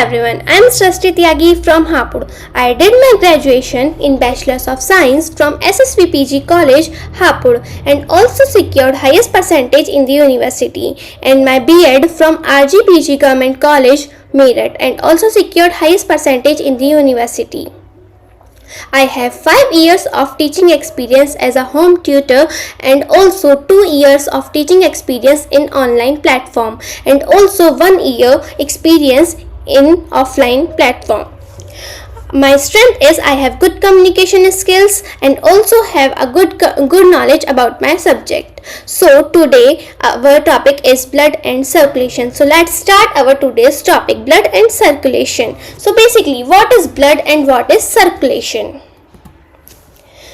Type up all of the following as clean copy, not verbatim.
everyone, I am Srishti Tyagi from Hapur. I did my graduation in Bachelor's of Science from SSVPG College, Hapur, and also secured highest percentage in the university, and my B.Ed from RGPG Government College, Meerut, and also secured highest percentage in the university. I have 5 years of teaching experience as a home tutor and also 2 years of teaching experience in online platform and also 1 year experience in offline platform. My strength is I have good communication skills and also have a good knowledge about my subject. So today our topic is blood and circulation. So let's start our today's topic, blood and circulation. So basically, what is blood and what is circulation?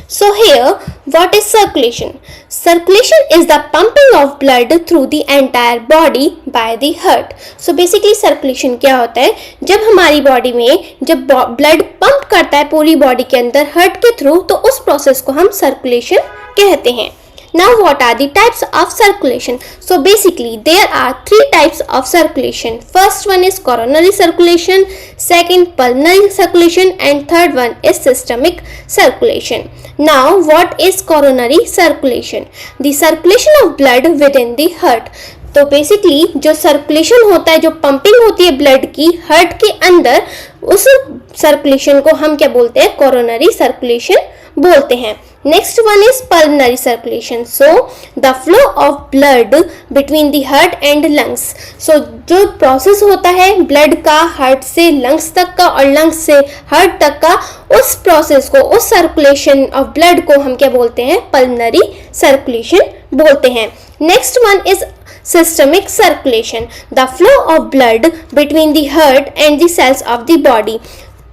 So here, what is circulation? Circulation is the pumping of blood through the entire body by the heart. So basically circulation क्या होता है? जब हमारी body में जब blood pump करता है पूरी बॉडी के अंदर हार्ट के थ्रू, तो उस प्रोसेस को हम सर्कुलेशन कहते हैं. Now what are the types of circulation? So basically there are 3 types of circulation. First one is coronary circulation, second pulmonary circulation, and third one is systemic circulation. Now what is coronary circulation? The circulation of blood within the heart. तो basically जो circulation होता है, जो pumping होती है blood की heart के अंदर, उस सर्कुलेशन को हम क्या बोलते हैं? कोरोनरी सर्कुलेशन बोलते हैं. Next one is pulmonary circulation. So the flow of blood between the heart and lungs. So जो प्रोसेस होता है ब्लड का हार्ट से लंग्स तक का और लंग्स से हार्ट तक का, उस प्रोसेस को, उस सर्कुलेशन ऑफ ब्लड को हम क्या बोलते हैं? पल्मोनरी सर्कुलेशन बोलते हैं. Next one is systemic circulation, the flow of blood between the heart and the cells of the body.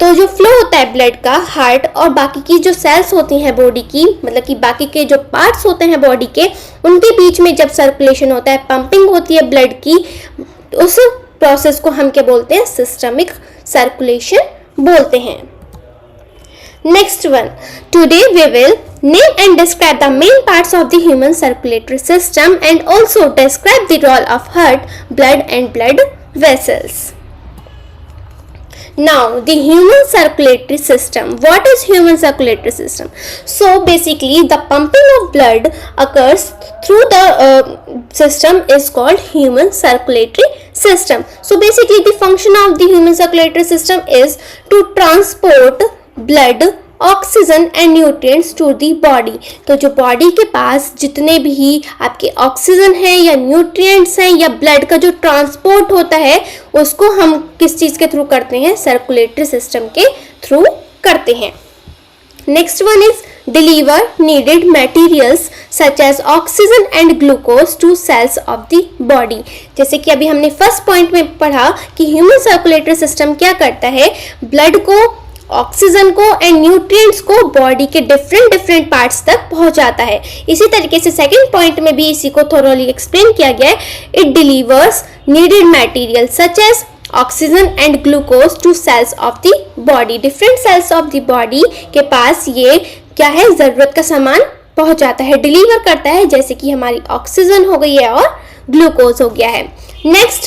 तो जो फ्लो होता है ब्लड का हार्ट और बाकी की जो सेल्स होती हैं बॉडी की, मतलब कि बाकी के जो पार्ट्स होते हैं बॉडी के, उनके बीच में जब सर्कुलेशन होता है, पंपिंग होती है ब्लड की, उस प्रोसेस को हम क्या बोलते हैं? सिस्टमिक सर्कुलेशन बोलते हैं. Next one, today we will name and describe the main parts of the human circulatory system and also describe the role of heart, blood and blood vessels. Now the human circulatory system. What is human circulatory system? So basically the pumping of blood occurs through the system is called human circulatory system. So basically the function of the human circulatory system is to transport blood, oxygen and nutrients to the body. तो जो body के पास जितने भी आपके oxygen है या nutrients हैं या ब्लड का जो ट्रांसपोर्ट होता है, उसको हम किस चीज़ के थ्रू करते हैं? सर्कुलेटरी सिस्टम के थ्रू करते हैं. Next one is deliver needed materials such as oxygen and glucose to cells of the body. जैसे कि अभी हमने फर्स्ट पॉइंट में पढ़ा कि ह्यूमन सर्कुलेटरी सिस्टम क्या करता है? ब्लड को, ऑक्सीजन को एंड न्यूट्रिएंट्स को बॉडी के डिफरेंट पार्ट्स तक पहुंचाता है. इसी तरीके से सेकंड पॉइंट में भी इसी को थोरोली एक्सप्लेन किया गया है. It delivers needed material such as oxygen and glucose to cells of the body. Different cells of the body के पास ये क्या है? जरूरत का सामान पहुंचाता है, डिलीवर करता है, जैसे कि हमारी ऑक्सीजन हो गई है और ग्लूकोज हो गया है. Next,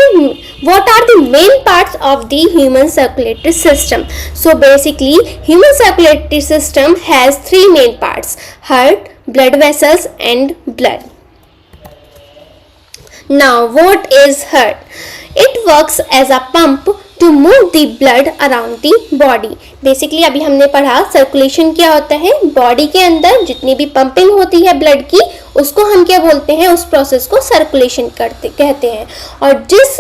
what are the main parts of the human circulatory system? So basically, human circulatory system has 3 main parts: heart, blood vessels, and blood. Now, what is heart? It works as a pump to move the blood around the body. Basically, अभी हमने पढ़ा circulation क्या होता है. Body के अंदर जितनी भी पंपिंग होती है ब्लड की, उसको हम क्या बोलते हैं? उस प्रोसेस को सर्कुलेशन कहते हैं. और जिस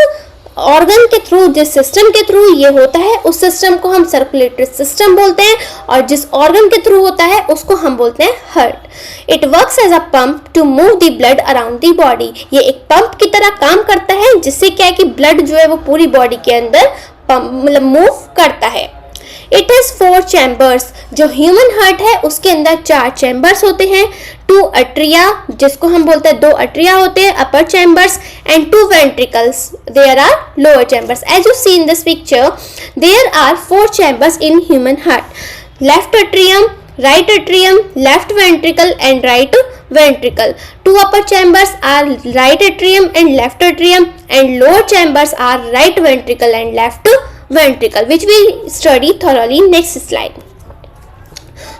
ऑर्गन के थ्रू, जिस सिस्टम के थ्रू ये होता है, उस सिस्टम को हम सर्कुलेटरी सिस्टम बोलते हैं, और जिस ऑर्गन के थ्रू होता है उसको हम बोलते हैं heart. It works as a pump to move the blood around the body. ये एक पंप की तरह काम करता है, जिससे क्या है कि ब्लड जो है वो पूरी बॉडी के अंदर मतलब मूव करता है. It has 4 chambers. जो ह्यूमन हार्ट है उसके अंदर 4 चैम्बर्स होते हैं. 2 अट्रिया, जिसको हम बोलते हैं 2 अट्रिया होते हैं, upper chambers, and 2 ventricles, there are lower chambers. As you see in this picture, there are 4 chambers in human heart. Left atrium, right atrium, left ventricle and right ventricle. Two upper chambers are right atrium and left atrium, and lower chambers are right ventricle and left ventricle, which we study thoroughly next slide.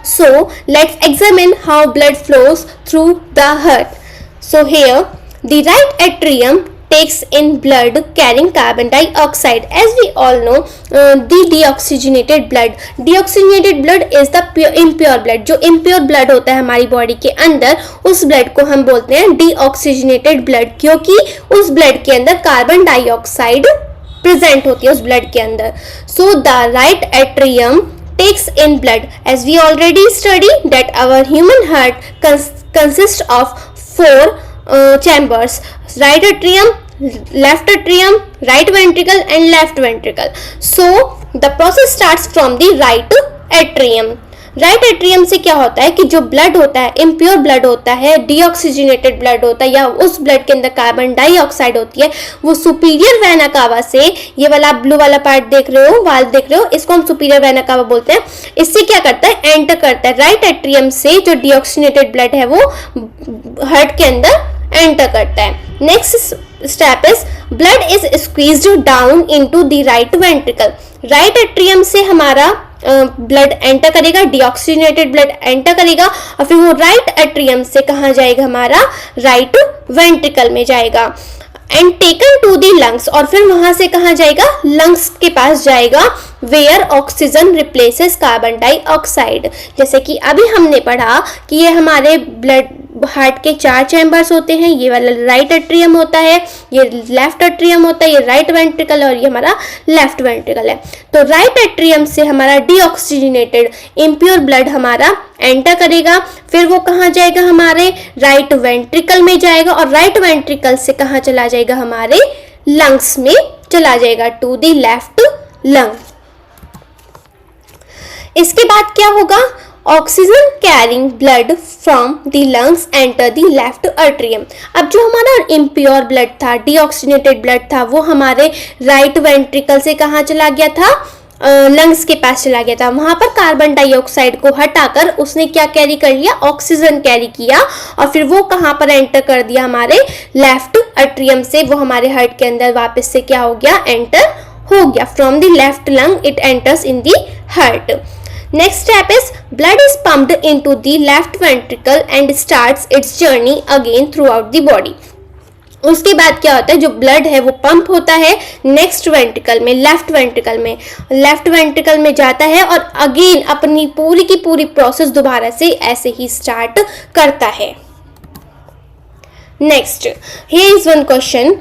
So let's examine how blood flows through the heart. So here the right atrium takes in blood carrying carbon dioxide. As we all know, the deoxygenated blood is the impure blood. जो impure blood होता है हमारी body के अंदर, उस blood को हम बोलते हैं deoxygenated blood, क्योंकि उस ब्लड के अंदर कार्बन डाइऑक्साइड प्रेजेंट होती है उस ब्लड के अंदर. So the right atrium takes in blood. As we already studied that our human heart consists of 4 chambers: right atrium, left atrium, right ventricle and left ventricle. So the process starts from the right atrium. Right atrium से क्या होता है कि जो blood होता है, impure blood होता है, डीऑक्सीजनेटेड ब्लड होता है, या उस ब्लड के अंदर कार्बन डाइऑक्साइड होती है, वो सुपीरियर वेना कावा से, ये वाला ब्लू वाला पार्ट देख रहे हो, वाल्व देख रहे हो, इसको हम सुपीरियर वेना कावा बोलते हैं. इससे क्या करता है, एंटर करता है राइट एट्रियम से, जो डीऑक्सीजनेटेड ब्लड है वो हार्ट के अंदर एंटर करता है. Next step is blood is squeezed down into the right ventricle. Right atrium से हमारा ब्लड एंटर करेगा, डीऑक्सीजनेटेड ब्लड एंटर करेगा, और फिर वो राइट एट्रियम से कहाँ जाएगा, हमारा राइट वेंट्रिकल में जाएगा, and taken to the lungs, और फिर वहां से कहाँ जाएगा, लंग्स के पास जाएगा, where oxygen replaces carbon dioxide. जैसे कि अभी हमने पढ़ा कि ये हमारे ब्लड हार्ट के 4 चैम्बर्स होते हैं. ये वाला राइट एट्रियम होता है, ये लेफ्ट एट्रियम होता है, ये राइट वेंट्रिकल और ये हमारा लेफ्ट वेंट्रिकल है. तो राइट एट्रियम से हमारा डीऑक्सीजनेटेड इम्प्योर ब्लड हमारा एंटर करेगा, फिर वो कहाँ जाएगा, हमारे राइट वेंट्रिकल में जाएगा, और राइट वेंट्रिकल से कहाँ चला जाएगा, हमारे लंग्स में चला जाएगा, टू द लेफ्ट लंग. इसके बाद क्या होगा, oxygen carrying blood from the lungs enter the left atrium. अब जो हमारा इम्प्योर ब्लड था, डीऑक्सीजनेटेड ब्लड था, वो हमारे राइट वेंट्रिकल से कहाँ चला गया था, लंग्स के पास चला गया था. वहां पर कार्बन डाइऑक्साइड को हटाकर उसने क्या कैरी कर लिया, ऑक्सीजन कैरी किया, और फिर वो कहाँ पर एंटर कर दिया, हमारे लेफ्ट एट्रियम से, वो हमारे हार्ट के अंदर वापस से क्या हो गया, एंटर हो गया. From the left lung it enters in the heart. Next step is blood is pumped into the left ventricle and starts its journey again throughout the body. उसके बाद क्या होता है, जो ब्लड है वो पंप होता है नेक्स्ट वेंट्रिकल में, लेफ्ट वेंट्रिकल में जाता है, और अगेन अपनी पूरी की पूरी प्रोसेस दोबारा से ऐसे ही स्टार्ट करता है. Next, here is one question.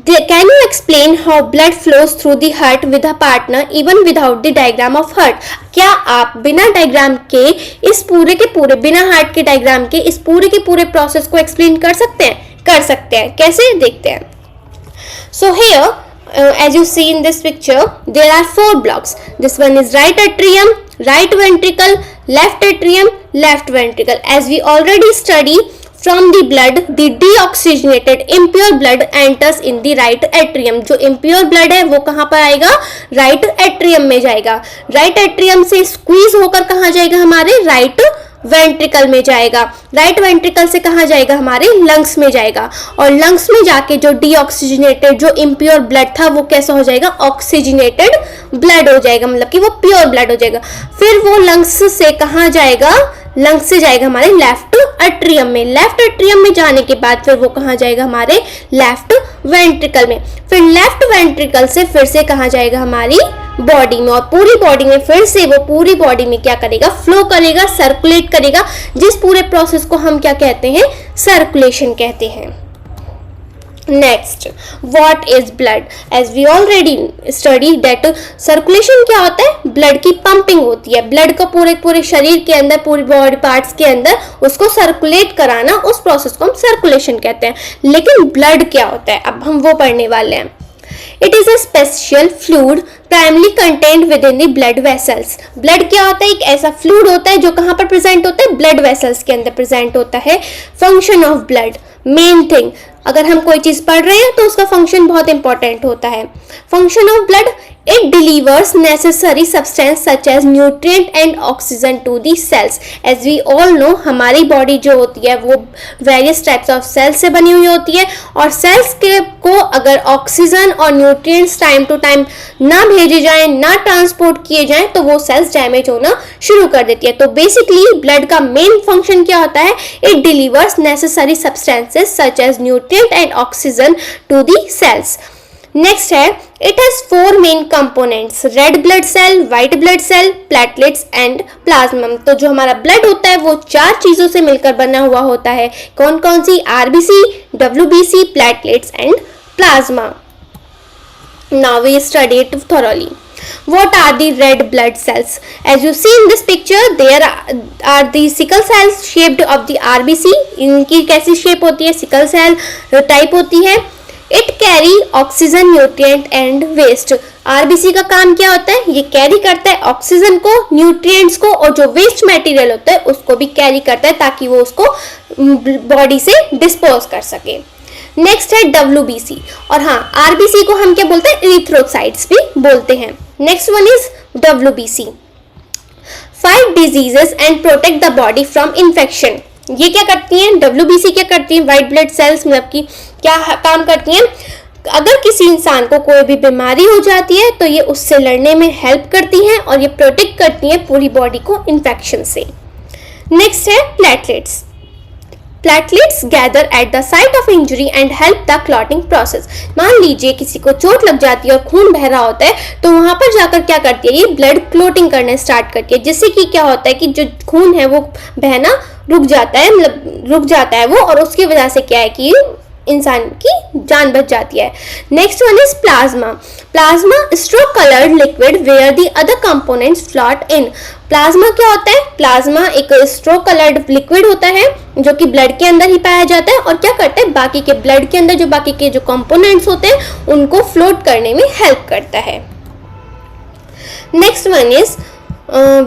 Can you explain how blood flows through the heart with a partner even without the diagram of heart? क्या आप बिना डायग्राम के इस पूरे के पूरे, बिना हार्ट के डायग्राम के इस पूरे के पूरे प्रोसेस को एक्सप्लेन कर सकते हैं? कर सकते हैं. कैसे, देखते हैं. So here as you see in this picture there are 4 blocks. This one is right atrium, right ventricle, left atrium, left ventricle. As we already study, from the blood the deoxygenated impure blood enters in the right atrium. जो impure blood है वो कहाँ पर आएगा, right atrium में जाएगा. right atrium से squeeze होकर कहाँ जाएगा, हमारे right वेंट्रिकल में जाएगा. राइट वेंट्रिकल से कहाँ जाएगा, हमारे लंग्स में जाएगा, और लंग्स में जाके जो डीऑक्सीजनेटेड, जो इम्प्योर ब्लड था, वो कैसा हो जाएगा, ऑक्सीजनेटेड ब्लड हो जाएगा, मतलब कि वो प्योर ब्लड हो जाएगा. फिर वो लंग्स से कहाँ जाएगा, लंग्स से जाएगा हमारे लेफ्ट एट्रियम में. लेफ्ट एट्रियम में जाने के बाद फिर वो कहाँ जाएगा, हमारे लेफ्ट वेंट्रिकल में. फिर लेफ्ट वेंट्रिकल से फिर से कहाँ जाएगा, हमारी बॉडी में, और पूरी बॉडी में फिर से वो पूरी बॉडी में क्या करेगा, फ्लो करेगा, सर्कुलेट करेगा, जिस पूरे प्रोसेस को हम क्या कहते हैं, सर्कुलेशन कहते हैं. Next, what is blood? As we already study that circulation क्या होता है, ब्लड की पंपिंग होती है. ब्लड को पूरे पूरे शरीर के अंदर, पूरी बॉडी पार्ट्स के अंदर उसको सर्कुलेट कराना, उस प्रोसेस को हम सर्कुलेशन कहते हैं. लेकिन ब्लड क्या होता है, अब हम वो पढ़ने वाले हैं. It is a special fluid primarily contained within the blood vessels. Blood क्या होता है, एक ऐसा fluid होता है जो कहाँ पर प्रेजेंट होता है, blood vessels के अंदर प्रेजेंट होता है. Function of blood, main thing, अगर हम कोई चीज़ पढ़ रहे हैं तो उसका फंक्शन बहुत इंपॉर्टेंट होता है. Function of blood, it delivers necessary substance such as nutrient and oxygen to the cells. As we all know, हमारी बॉडी जो होती है वो various types of cells से बनी हुई होती है और cells के को अगर ऑक्सीजन और न्यूट्रिएंट्स टाइम टू टाइम ना भेजे जाएं, ना ट्रांसपोर्ट किए जाएं तो वो सेल्स डैमेज होना शुरू कर देती है. तो बेसिकली ब्लड का मेन फंक्शन क्या होता है? It delivers necessary substances such as nutrient and oxygen to the cells. Next है, it has 4 main components, red blood cell, white blood cell, platelets and plasma. तो जो हमारा ब्लड होता है वो 4 चीजों से मिलकर बना हुआ होता है. कौन कौन सी? RBC, WBC, platelets and plasma. Now we study it thoroughly. What are the red blood cells? As you see in this picture, there are the sickle cells shaped of the RBC. इनकी कैसी shape होती है? Sickle cell type होती है. It carry oxygen, nutrient and waste. RBC का काम क्या होता है? ये कैरी करता है ऑक्सीजन को, न्यूट्रिएंट्स को और जो वेस्ट मटेरियल होता है उसको भी कैरी करता है ताकि वो उसको बॉडी से डिस्पोज कर सके. नेक्स्ट है डब्ल्यूबीसी. और हाँ, आरबीसी को हम क्या बोलते हैं? इरिथ्रोसाइट्स भी बोलते हैं. Next one is WBC. Fight diseases and protect the body from infection. ये क्या करती हैं? डब्ल्यूबीसी क्या करती हैं? व्हाइट ब्लड सेल्स मतलब कि क्या काम करती हैं? अगर किसी इंसान को कोई भी बीमारी हो जाती है तो ये उससे लड़ने में हेल्प करती हैं और ये प्रोटेक्ट करती हैं पूरी बॉडी को इन्फेक्शन से. नेक्स्ट है platelets. Platelets gather at the site of injury and help the clotting process. मान लीजिए किसी को चोट लग जाती है और खून बह रहा होता है तो वहां पर जाकर क्या करती है? ये ब्लड क्लॉटिंग करने स्टार्ट करती है, जिससे कि क्या होता है कि जो खून है वो बहना रुक जाता है, मतलब रुक जाता है वो, और उसकी वजह से क्या है कि इंसान की जान बच जाती है. Next one is plasma. Plasma straw coloured liquid where the other components float in. Plasma क्या होता है? प्लाज्मा एक स्ट्रोक कलर्ड लिक्विड होता है जो कि ब्लड के अंदर ही पाया जाता है और क्या करता है? बाकी के ब्लड के अंदर जो बाकी के जो कंपोनेंट्स होते हैं उनको फ्लोट करने में हेल्प करता है. Next one is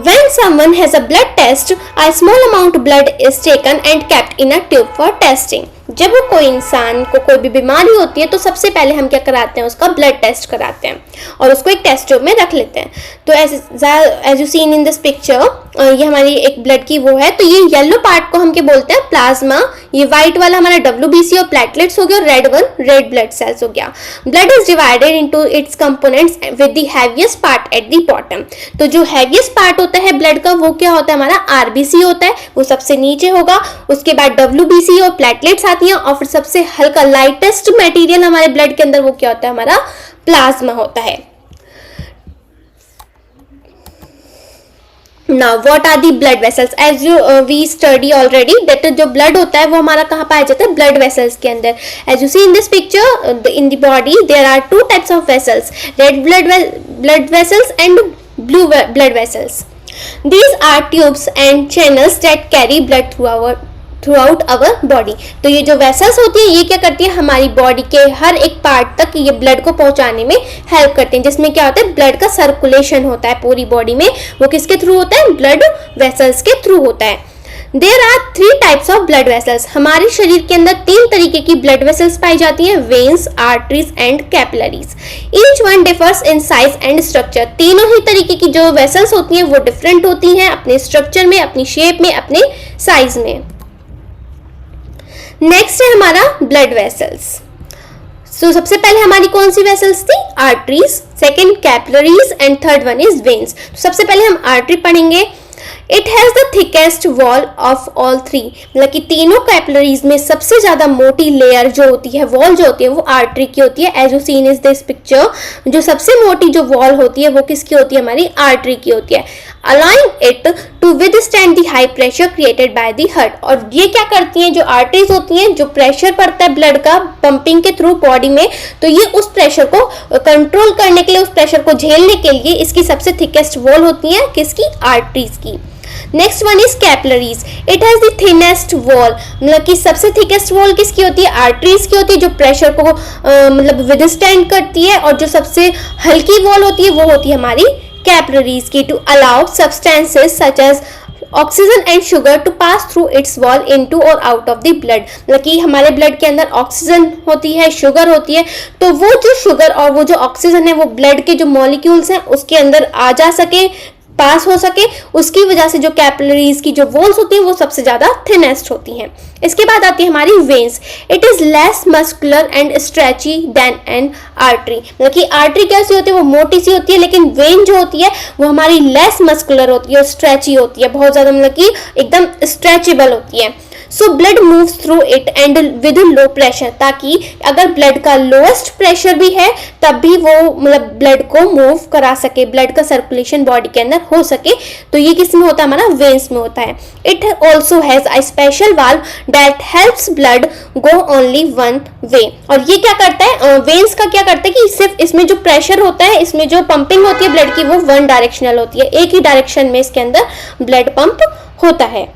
when someone has a blood test, a small amount of blood is taken and kept in a tube for testing. जब कोई इंसान को कोई भी बीमारी होती है तो सबसे पहले हम क्या कराते हैं? उसका ब्लड टेस्ट कराते हैं और उसको एक टेस्ट ट्यूब में रख लेते हैं. तो as you seen in this picture, ये हमारी एक ब्लड की वो है. तो ये येलो पार्ट को हम क्या बोलते हैं? प्लाज्मा. ये व्हाइट वाला हमारा डब्ल्यूबीसी और प्लेटलेट्स हो गया और red one red blood sales हो गया. Blood is divided into its components with the heaviest part at the bottom. तो जो हैवीएस्ट पार्ट होता है ब्लड का वो क्या होता है? हमारा आरबीसी होता है, वो सबसे नीचे होगा. उसके बाद डब्ल्यूबीसी और प्लेटलेट्स आती हैं और फिर सबसे हल्का लाइटेस्ट मटेरियल हमारे ब्लड के अंदर वो क्या होता है? हमारा प्लाज्मा होता है. Now, what are the blood vessels? As we study already that जो blood होता है वो हमारा कहाँ पाया जाता है? blood vessels के अंदर. As you see in this picture, in the body there are 2 types of vessels: red blood vessels and blue blood vessels. These are tubes and channels that carry blood throughout our body. तो ये जो vessels होती है ये क्या करती है? हमारी बॉडी के हर एक पार्ट तक ये ब्लड को पहुंचाने में हेल्प करते हैं, जिसमें क्या होता है? ब्लड का सर्कुलेशन होता है पूरी बॉडी में. वो किसके थ्रू होता है? ब्लड वेसल्स के थ्रू होता है. There are 3 types of blood vessels. हमारे शरीर के अंदर 3 तरीके की ब्लड वेसल्स पाई जाती हैं: veins, arteries and capillaries. Each one differs in size and structure. तीनों ही तरीके की जो वेसल्स होती हैं वो डिफरेंट होती हैं अपने स्ट्रक्चर में, अपनी शेप में, अपने साइज में. नेक्स्ट है हमारा ब्लड वेसल्स. सो सबसे पहले हमारी कौन सी वेसल्स थी? Arteries, second capillaries and third one is veins. तो सबसे पहले हम आर्टरी पढ़ेंगे. It has the thickest wall of all 3. मतलब कि तीनों कैपिलरीज में सबसे ज्यादा मोटी लेयर जो होती है, वॉल जो होती है, वो आर्टरी की होती है. As you seen is this picture, जो सबसे मोटी जो वॉल होती है वो किसकी होती है? हमारी आर्टरी की होती है. allowing it to withstand the high pressure created by the heart. और ये क्या करती हैं? जो आर्टरीज होती हैं, जो प्रेशर पड़ता है ब्लड का पंपिंग के थ्रू बॉडी में, तो ये उस प्रेशर को कंट्रोल करने के लिए, उस प्रेशर को झेलने के लिए इसकी सबसे थिकेस्ट वॉल होती है किसकी? आर्टरीज की. Next one is capillaries. It has the thinnest wall. मतलब कि सबसे थिकेस्ट वॉल किसकी होती है? आर्टरीज की होती है, जो प्रेशर को मतलब विदस्टैंड करती है. और जो सबसे हल्की वॉल होती है वो होती है हमारी कैपिलरीज की. To allow substances such as oxygen and sugar to pass through its wall into और आउट ऑफ द ब्लड, मतलब कि हमारे ब्लड के अंदर ऑक्सीजन होती है, शुगर होती है, तो वो जो शुगर और वो जो ऑक्सीजन है वो ब्लड के जो मॉलिक्यूल्स हैं उसके अंदर आ जा सके, पास हो सके, उसकी वजह से जो कैपिलरीज की जो वॉल्स होती हैं वो सबसे ज्यादा थिनेस्ट होती हैं। इसके बाद आती है हमारी veins. It is less muscular and stretchy than an artery, मतलब कि आर्टरी कैसी होती है, वो मोटी सी होती है, लेकिन वेन जो होती है वो हमारी लेस मस्कुलर होती है और स्ट्रेची होती है, बहुत ज्यादा मतलब कि एकदम स्ट्रेचेबल होती है। So blood moves through it and with low pressure, ताकि अगर ब्लड का लोएस्ट प्रेशर भी है तब भी वो मतलब ब्लड को मूव करा सके, ब्लड का सर्कुलेशन बॉडी के अंदर हो सके। तो ये किस में होता है, हमारा वेन्स में होता है। It also has a special valve that helps blood go only one way, और ये क्या करता है, वेन्स का क्या करता है कि सिर्फ इसमें जो प्रेशर होता है, इसमें जो पंपिंग होती है ब्लड की वो वन डायरेक्शनल होती है, एक ही डायरेक्शन में इसके अंदर ब्लड पंप होता है।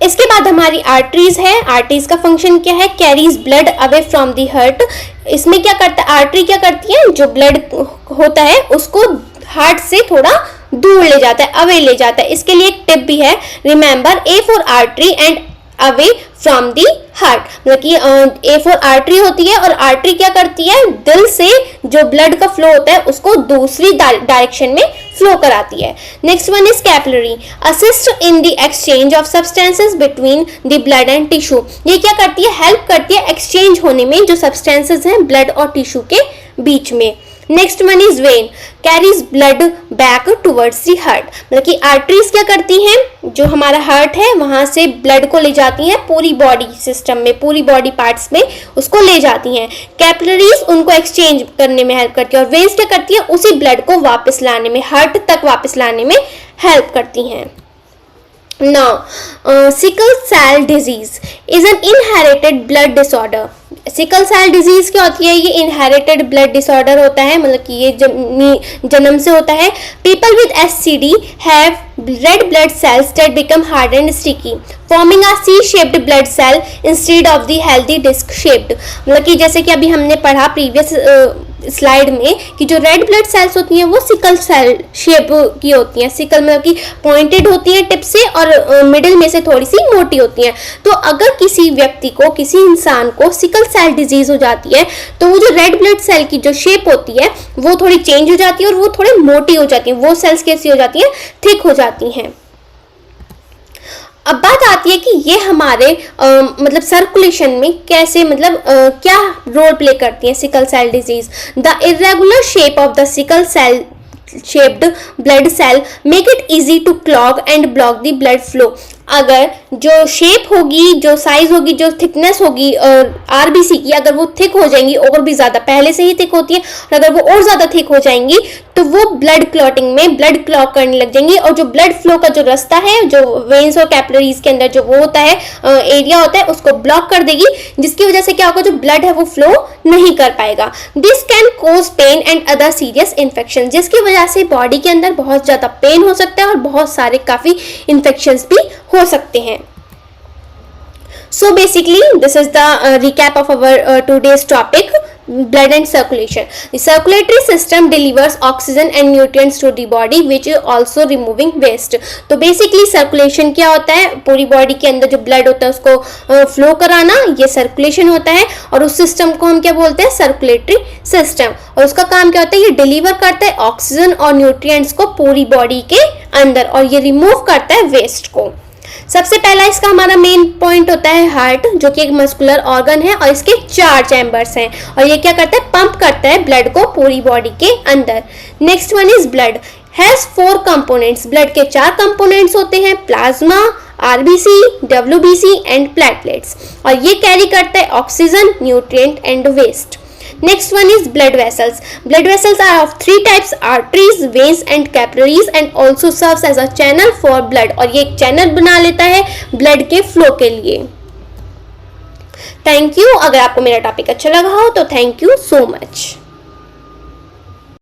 इसके बाद हमारी आर्टरीज है। आर्टरीज का फंक्शन क्या है, carries blood away from the heart. इसमें क्या करता है, आर्टरी क्या करती है, जो ब्लड होता है उसको हार्ट से थोड़ा दूर ले जाता है, अवे ले जाता है। इसके लिए एक टिप भी है, remember A for artery and away from the heart, मतलब कि ए फॉर आर्टरी होती है और आर्टरी क्या करती है, दिल से जो ब्लड का फ्लो होता है उसको दूसरी डायरेक्शन में फ्लो कराती है। Next one is capillary, assist in the exchange of substances between the blood and tissue. ये क्या करती है, हेल्प करती है एक्सचेंज होने में जो सब्सटेंसेस हैं ब्लड और टिश्यू के बीच में। Next one is when, carries blood back towards the heart, मतलब कि आर्टरीज क्या करती हैं, जो हमारा हार्ट है वहां से ब्लड को ले जाती हैं पूरी बॉडी सिस्टम में, पूरी बॉडी पार्ट्स में उसको ले जाती हैं। कैपिलरीज उनको एक्सचेंज करने में हेल्प करती है और वेन्स क्या करती है, उसी ब्लड को वापस लाने में, हार्ट तक वापस लाने में हेल्प करती हैं। Now, sickle cell disease is an inherited blood disorder. Sickle cell disease क्या होती है, ये इनहेरिटेड ब्लड डिसऑर्डर होता है, मतलब कि ये जन्म से होता है। People with SCD have red blood cells that become hard and sticky, forming a C-shaped blood cell instead of the healthy disc shaped, मतलब कि जैसे कि अभी हमने पढ़ा प्रीवियस स्लाइड में कि जो रेड ब्लड सेल्स होती हैं वो सिकल सेल शेप की होती हैं। सिकल मतलब कि पॉइंटेड होती हैं टिप से और मिडिल में से थोड़ी सी मोटी होती हैं। तो अगर किसी व्यक्ति को, किसी इंसान को सिकल सेल डिजीज हो जाती है तो वो जो रेड ब्लड सेल की जो शेप होती है वो थोड़ी चेंज हो जाती है और वो थोड़ी मोटी हो जाती है। वो सेल्स कैसी हो जाती हैं, थिक हो जाती हैं। अब बात आती है कि ये हमारे मतलब सर्कुलेशन में कैसे, मतलब क्या रोल प्ले करती है sickle cell disease. The irregular shape of the sickle cell shaped blood cell make it easy to clog and block the blood flow. अगर जो शेप होगी, जो साइज होगी, जो थिकनेस होगी आरबीसी की, अगर वो थिक हो जाएंगी और भी ज़्यादा, पहले से ही थिक होती है और अगर वो और ज़्यादा थिक हो जाएंगी तो वो ब्लड क्लॉटिंग में ब्लड क्लॉट करने लग जाएंगी और जो ब्लड फ्लो का जो रास्ता है, जो वेन्स और कैपिलरीज के अंदर जो वो होता है एरिया होता है, उसको ब्लॉक कर देगी, जिसकी वजह से क्या होगा, जो ब्लड है वो फ्लो नहीं कर पाएगा। This can cause pain and other serious infection, जिसकी वजह से बॉडी के अंदर बहुत ज़्यादा पेन हो सकता है और बहुत सारे काफ़ी इन्फेक्शंस भी हो सकते हैं। So basically this is the recap of our today's topic, blood and circulation. The circulatory system delivers oxygen and nutrients to the body which is also removing waste. तो basically circulation क्या होता है, पूरी body के अंदर जो blood होता है उसको फ्लो कराना, ये सर्कुलेशन होता है और उस सिस्टम को हम क्या बोलते हैं, सर्कुलेटरी सिस्टम। और उसका काम क्या होता है, ये डिलीवर करता है ऑक्सीजन और न्यूट्रिएंट्स को पूरी बॉडी के अंदर और ये रिमूव करता है वेस्ट को। सबसे पहला इसका हमारा मेन पॉइंट होता है हार्ट, जो कि एक मस्कुलर ऑर्गन है और इसके 4 चैम्बर्स हैं और ये क्या करता है, पंप करता है ब्लड को पूरी बॉडी के अंदर। Next one is blood has 4 components. ब्लड के 4 कंपोनेंट्स होते हैं, plasma, RBC, WBC and platelets, और ये कैरी करता है oxygen, nutrient and waste. Next one is blood vessels. Blood vessels are of 3 types: arteries, veins and capillaries, and also serves as a channel for blood. और ये एक channel बना लेता है ब्लड के फ्लो के लिए। Thank you. अगर आपको मेरा टॉपिक अच्छा लगा हो तो थैंक यू सो मच।